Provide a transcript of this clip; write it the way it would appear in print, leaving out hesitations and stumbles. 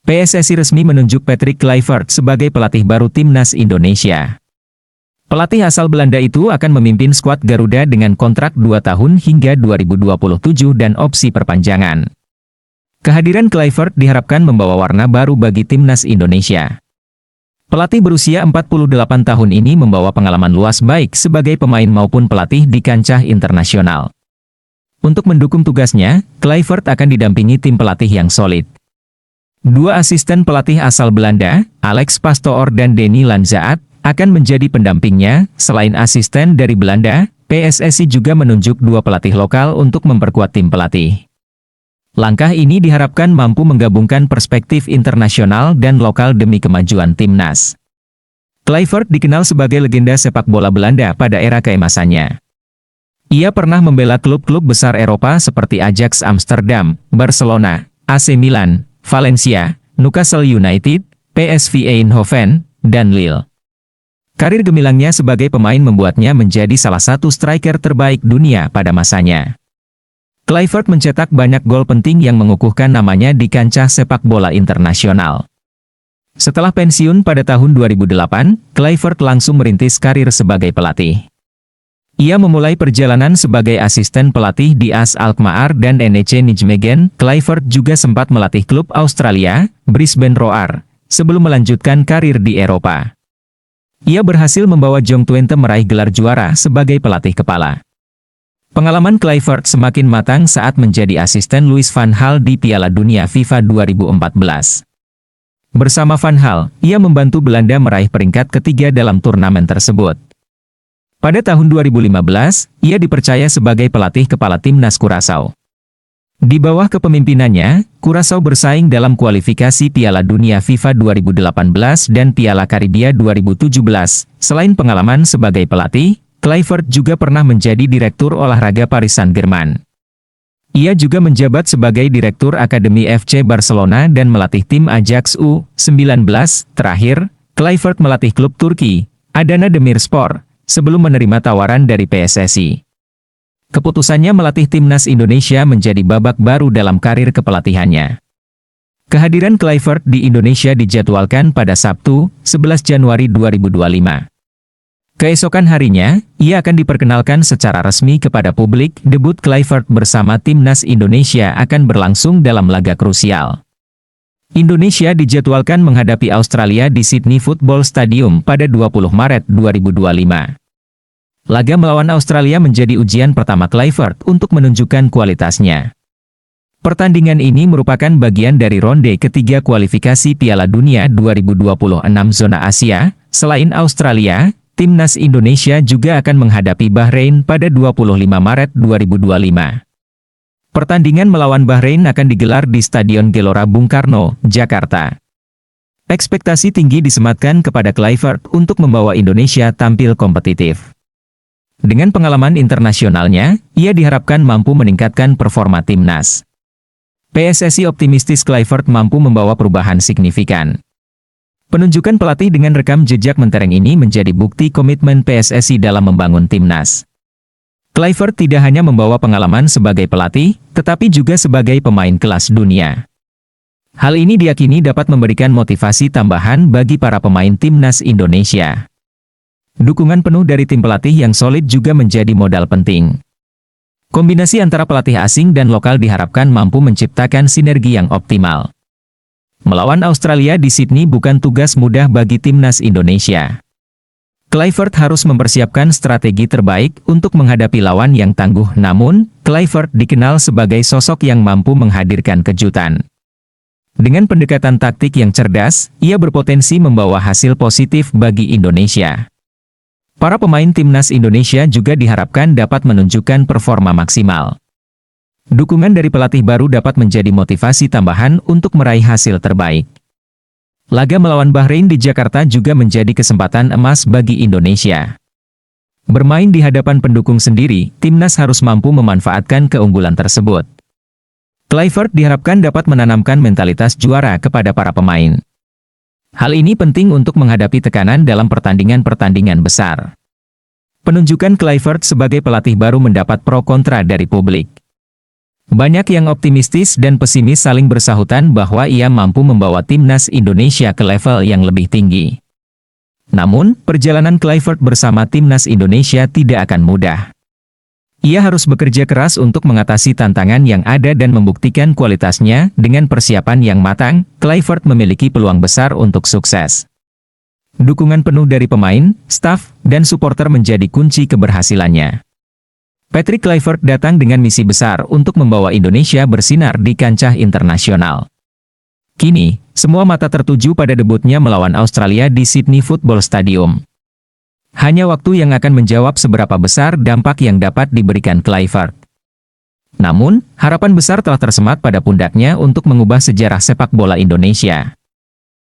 PSSI resmi menunjuk Patrick Kluivert sebagai pelatih baru Timnas Indonesia. Pelatih asal Belanda itu akan memimpin skuad Garuda dengan kontrak 2 tahun hingga 2027 dan opsi perpanjangan. Kehadiran Kluivert diharapkan membawa warna baru bagi Timnas Indonesia. Pelatih berusia 48 tahun ini membawa pengalaman luas baik sebagai pemain maupun pelatih di kancah internasional. Untuk mendukung tugasnya, Kluivert akan didampingi tim pelatih yang solid. Dua asisten pelatih asal Belanda, Alex Pastoor dan Denny Lanzaat, akan menjadi pendampingnya. Selain asisten dari Belanda, PSSI juga menunjuk 2 pelatih lokal untuk memperkuat tim pelatih. Langkah ini diharapkan mampu menggabungkan perspektif internasional dan lokal demi kemajuan timnas. Kluivert dikenal sebagai legenda sepak bola Belanda pada era keemasannya. Ia pernah membela klub-klub besar Eropa seperti Ajax Amsterdam, Barcelona, AC Milan, Valencia, Newcastle United, PSV Eindhoven, dan Lille. Karir gemilangnya sebagai pemain membuatnya menjadi salah satu striker terbaik dunia pada masanya. Kluivert mencetak banyak gol penting yang mengukuhkan namanya di kancah sepak bola internasional. Setelah pensiun pada tahun 2008, Kluivert langsung merintis karir sebagai pelatih. Ia memulai perjalanan sebagai asisten pelatih di AS Alkmaar dan NEC Nijmegen. Kluivert juga sempat melatih klub Australia, Brisbane Roar, sebelum melanjutkan karir di Eropa. Ia berhasil membawa Jong Twente meraih gelar juara sebagai pelatih kepala. Pengalaman Kluivert semakin matang saat menjadi asisten Louis van Gaal di Piala Dunia FIFA 2014. Bersama Van Gaal, ia membantu Belanda meraih peringkat ketiga dalam turnamen tersebut. Pada tahun 2015, ia dipercaya sebagai pelatih kepala timnas Curaçao. Di bawah kepemimpinannya, Curaçao bersaing dalam kualifikasi Piala Dunia FIFA 2018 dan Piala Karibia 2017. Selain pengalaman sebagai pelatih, Kluivert juga pernah menjadi direktur olahraga Paris Saint-Germain. Ia juga menjabat sebagai direktur Akademi FC Barcelona dan melatih tim Ajax U19. Terakhir, Kluivert melatih klub Turki, Adana Demirspor, sebelum menerima tawaran dari PSSI. Keputusannya melatih timnas Indonesia menjadi babak baru dalam karir kepelatihannya. Kehadiran Kluivert di Indonesia dijadwalkan pada Sabtu, 11 Januari 2025. Keesokan harinya, ia akan diperkenalkan secara resmi kepada publik. Debut Kluivert bersama timnas Indonesia akan berlangsung dalam laga krusial. Indonesia dijadwalkan menghadapi Australia di Sydney Football Stadium pada 20 Maret 2025. Laga melawan Australia menjadi ujian pertama Kluivert untuk menunjukkan kualitasnya. Pertandingan ini merupakan bagian dari ronde ketiga kualifikasi Piala Dunia 2026 zona Asia. Selain Australia, timnas Indonesia juga akan menghadapi Bahrain pada 25 Maret 2025. Pertandingan melawan Bahrain akan digelar di Stadion Gelora Bung Karno, Jakarta. Ekspektasi tinggi disematkan kepada Kluivert untuk membawa Indonesia tampil kompetitif. Dengan pengalaman internasionalnya, ia diharapkan mampu meningkatkan performa timnas. PSSI optimistis Kluivert mampu membawa perubahan signifikan. Penunjukan pelatih dengan rekam jejak mentereng ini menjadi bukti komitmen PSSI dalam membangun timnas. Kluivert tidak hanya membawa pengalaman sebagai pelatih, tetapi juga sebagai pemain kelas dunia. Hal ini diyakini dapat memberikan motivasi tambahan bagi para pemain timnas Indonesia. Dukungan penuh dari tim pelatih yang solid juga menjadi modal penting. Kombinasi antara pelatih asing dan lokal diharapkan mampu menciptakan sinergi yang optimal. Melawan Australia di Sydney bukan tugas mudah bagi timnas Indonesia. Kluivert harus mempersiapkan strategi terbaik untuk menghadapi lawan yang tangguh. Namun, Kluivert dikenal sebagai sosok yang mampu menghadirkan kejutan. Dengan pendekatan taktik yang cerdas, ia berpotensi membawa hasil positif bagi Indonesia. Para pemain timnas Indonesia juga diharapkan dapat menunjukkan performa maksimal. Dukungan dari pelatih baru dapat menjadi motivasi tambahan untuk meraih hasil terbaik. Laga melawan Bahrain di Jakarta juga menjadi kesempatan emas bagi Indonesia. Bermain di hadapan pendukung sendiri, timnas harus mampu memanfaatkan keunggulan tersebut. Kluivert diharapkan dapat menanamkan mentalitas juara kepada para pemain. Hal ini penting untuk menghadapi tekanan dalam pertandingan-pertandingan besar. Penunjukan Kluivert sebagai pelatih baru mendapat pro kontra dari publik. Banyak yang optimistis dan pesimis saling bersahutan bahwa ia mampu membawa timnas Indonesia ke level yang lebih tinggi. Namun, perjalanan Kluivert bersama timnas Indonesia tidak akan mudah. Ia harus bekerja keras untuk mengatasi tantangan yang ada dan membuktikan kualitasnya. Dengan persiapan yang matang, Kluivert memiliki peluang besar untuk sukses. Dukungan penuh dari pemain, staf, dan supporter menjadi kunci keberhasilannya. Patrick Kluivert datang dengan misi besar untuk membawa Indonesia bersinar di kancah internasional. Kini, semua mata tertuju pada debutnya melawan Australia di Sydney Football Stadium. Hanya waktu yang akan menjawab seberapa besar dampak yang dapat diberikan Kluivert. Namun, harapan besar telah tersemat pada pundaknya untuk mengubah sejarah sepak bola Indonesia.